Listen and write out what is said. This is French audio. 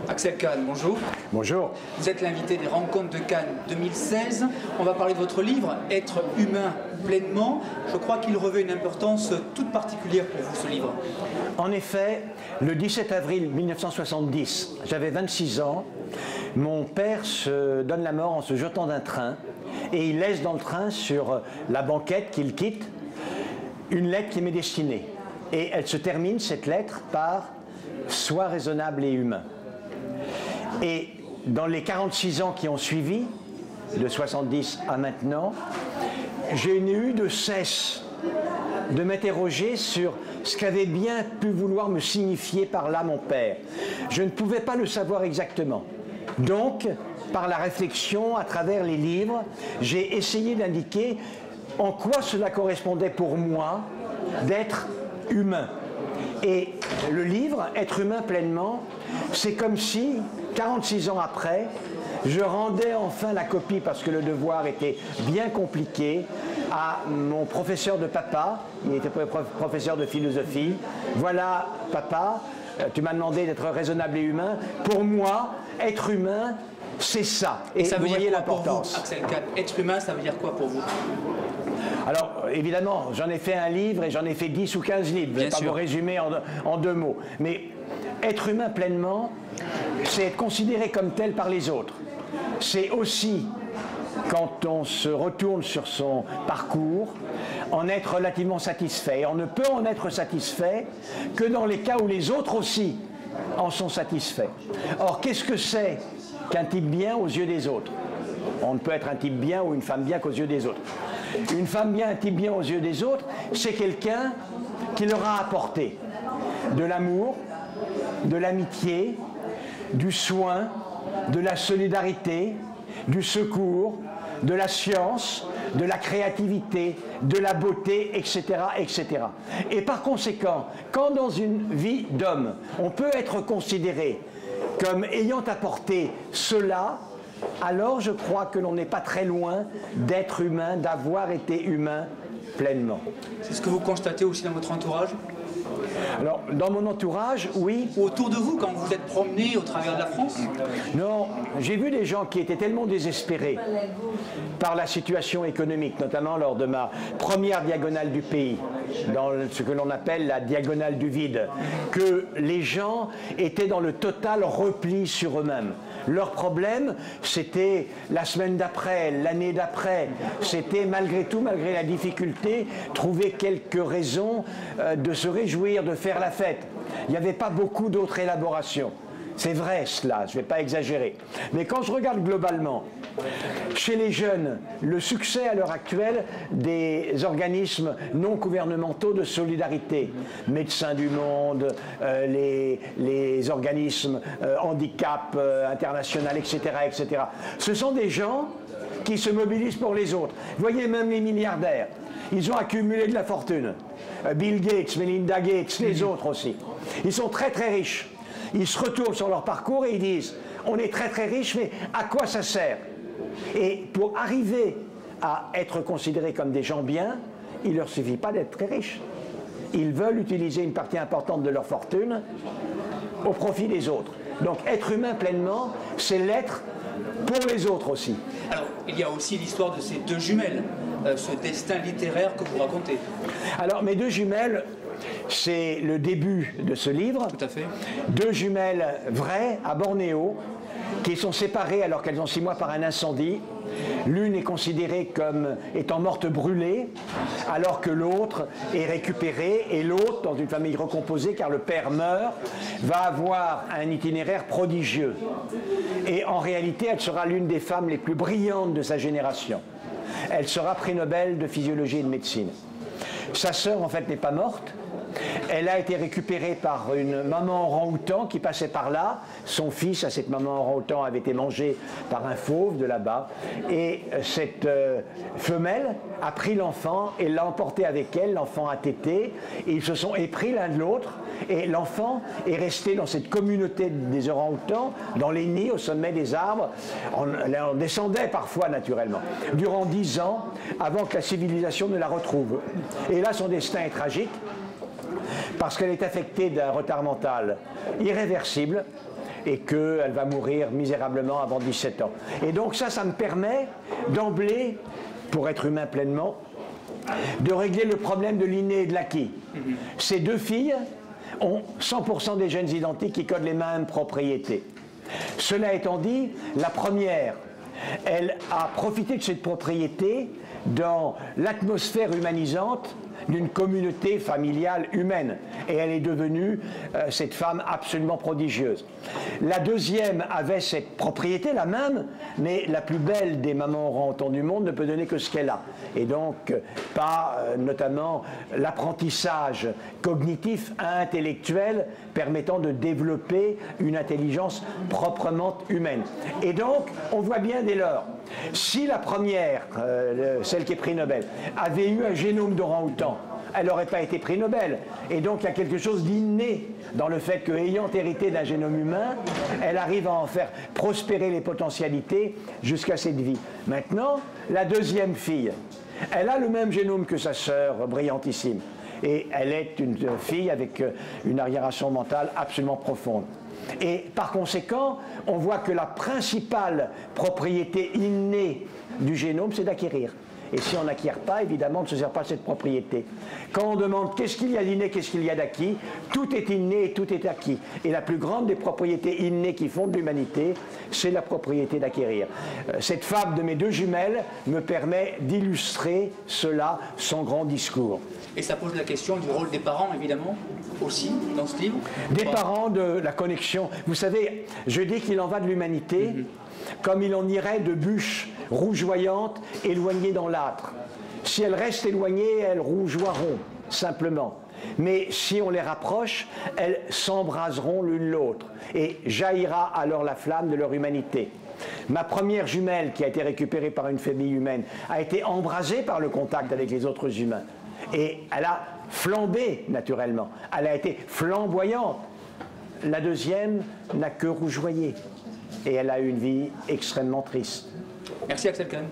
Axel Kahn, bonjour. Bonjour. Vous êtes l'invité des Rencontres de Cannes 2016. On va parler de votre livre, Être humain pleinement. Je crois qu'il revêt une importance toute particulière pour vous, ce livre. En effet, le 17 avril 1970, j'avais 26 ans, mon père se donne la mort en se jetant d'un train et il laisse dans le train, sur la banquette qu'il quitte, une lettre qui m'est destinée. Et elle se termine, cette lettre, par « Sois raisonnable et humain ». Et dans les 46 ans qui ont suivi, de 70 à maintenant, j'ai eu de cesse de m'interroger sur ce qu'avait bien pu vouloir me signifier par là mon père. Je ne pouvais pas le savoir exactement. Donc, par la réflexion, à travers les livres, j'ai essayé d'indiquer en quoi cela correspondait pour moi d'être humain. Et le livre, Être humain pleinement, c'est comme si, 46 ans après, je rendais enfin la copie, parce que le devoir était bien compliqué, à mon professeur de papa. Il était professeur de philosophie. Voilà, papa, tu m'as demandé d'être raisonnable et humain. Pour moi, être humain, c'est ça. Et ça veut vous dire voyez quoi pour vous, l'importance. Axel Kahn? Être humain, ça veut dire quoi pour vous? Alors, évidemment, j'en ai fait un livre et j'en ai fait 10 ou 15 livres. Je ne vais pas vous résumer en 2 mots. Mais être humain pleinement, c'est être considéré comme tel par les autres. C'est aussi, quand on se retourne sur son parcours, en être relativement satisfait. Et on ne peut en être satisfait que dans les cas où les autres aussi en sont satisfaits. Or, qu'est-ce que c'est qu'un type bien aux yeux des autres? On ne peut être un type bien ou une femme bien qu'aux yeux des autres. Une femme bien, un type bien aux yeux des autres, c'est quelqu'un qui leur a apporté de l'amour, de l'amitié, du soin, de la solidarité, du secours, de la science, de la créativité, de la beauté, etc., etc. Et par conséquent, quand dans une vie d'homme, on peut être considéré comme ayant apporté cela, alors je crois que l'on n'est pas très loin d'être humain, d'avoir été humain pleinement. C'est ce que vous constatez aussi dans votre entourage? Alors, dans mon entourage, oui. Ou autour de vous, quand vous vous êtes promené au travers de la France? Non, j'ai vu des gens qui étaient tellement désespérés par la situation économique, notamment lors de ma première diagonale du pays, dans ce que l'on appelle la diagonale du vide, que les gens étaient dans le total repli sur eux-mêmes. Leur problème, c'était la semaine d'après, l'année d'après. C'était malgré tout, malgré la difficulté, trouver quelques raisons de se réjouir, de faire la fête. Il n'y avait pas beaucoup d'autres élaborations. C'est vrai cela, je ne vais pas exagérer. Mais quand je regarde globalement, chez les jeunes, le succès à l'heure actuelle des organismes non gouvernementaux de solidarité, Médecins du Monde, les organismes handicap international, etc., etc., ce sont des gens qui se mobilisent pour les autres. Vous voyez, même les milliardaires, ils ont accumulé de la fortune. Bill Gates, Melinda Gates, les autres aussi. Ils sont très très riches. Ils se retournent sur leur parcours et ils disent « On est très très riche, mais à quoi ça sert ?» Et pour arriver à être considérés comme des gens bien, il ne leur suffit pas d'être très riches. Ils veulent utiliser une partie importante de leur fortune au profit des autres. Donc être humain pleinement, c'est l'être pour les autres aussi. Alors, il y a aussi l'histoire de ces 2 jumelles, ce destin littéraire que vous racontez. Alors, mes 2 jumelles, c'est le début de ce livre. Tout à fait. 2 jumelles vraies à Bornéo, qui sont séparées alors qu'elles ont 6 mois par un incendie. L'une est considérée comme étant morte brûlée, alors que l'autre est récupérée, et l'autre, dans une famille recomposée, car le père meurt, va avoir un itinéraire prodigieux. Et en réalité, elle sera l'une des femmes les plus brillantes de sa génération. Elle sera prix Nobel de physiologie et de médecine. Sa sœur, en fait, n'est pas morte. Elle a été récupérée par une maman orang-outan qui passait par là. Son fils, à cette maman orang-outan, avait été mangé par un fauve de là-bas. Et cette femelle a pris l'enfant et l'a emporté avec elle. L'enfant a tété. Et ils se sont épris l'un de l'autre. Et l'enfant est resté dans cette communauté des orang-outans, dans les nids, au sommet des arbres. On descendait parfois, naturellement, durant 10 ans, avant que la civilisation ne la retrouve. Et là, son destin est tragique, parce qu'elle est affectée d'un retard mental irréversible. et qu'elle va mourir misérablement avant 17 ans. Et donc ça me permet d'emblée, pour être humain pleinement, de régler le problème de l'inné et de l'acquis. Ces deux filles ont 100% des gènes identiques qui codent les mêmes propriétés. Cela étant dit, la première, elle a profité de cette propriété dans l'atmosphère humanisante d'une communauté familiale humaine. Et elle est devenue cette femme absolument prodigieuse. La deuxième avait cette propriété, la même, mais la plus belle des mamans orang-outans du monde ne peut donner que ce qu'elle a. Et donc, pas notamment l'apprentissage cognitif, intellectuel, permettant de développer une intelligence proprement humaine. Et donc, on voit bien dès lors, si la première, celle qui est prix Nobel, avait eu un génome d'orang-outan, elle n'aurait pas été prix Nobel. Et donc il y a quelque chose d'inné dans le fait qu'ayant hérité d'un génome humain, elle arrive à en faire prospérer les potentialités jusqu'à cette vie. Maintenant, la deuxième fille, elle a le même génome que sa sœur brillantissime. Et elle est une fille avec une arriération mentale absolument profonde. Et par conséquent, on voit que la principale propriété innée du génome, c'est d'acquérir. Et si on n'acquiert pas, évidemment, on ne se sert pas de cette propriété. Quand on demande qu'est-ce qu'il y a d'inné, qu'est-ce qu'il y a d'acquis, tout est inné et tout est acquis. Et la plus grande des propriétés innées qui fondent l'humanité, c'est la propriété d'acquérir. Cette fable de mes deux jumelles me permet d'illustrer cela, son grand discours. Et ça pose la question du rôle des parents, évidemment, aussi, dans ce livre. Des parents, de la connexion. Vous savez, je dis qu'il en va de l'humanité comme il en irait de bûches rougeoyantes éloignées dans l'âtre. Si elles restent éloignées, elles rougeoiront, simplement. Mais si on les rapproche, elles s'embraseront l'une l'autre et jaillira alors la flamme de leur humanité. Ma première jumelle, qui a été récupérée par une famille humaine, a été embrasée par le contact avec les autres humains. Et elle a flambé, naturellement. Elle a été flamboyante. La deuxième n'a que rougeoyé. Et elle a eu une vie extrêmement triste. Merci Axel Kahn.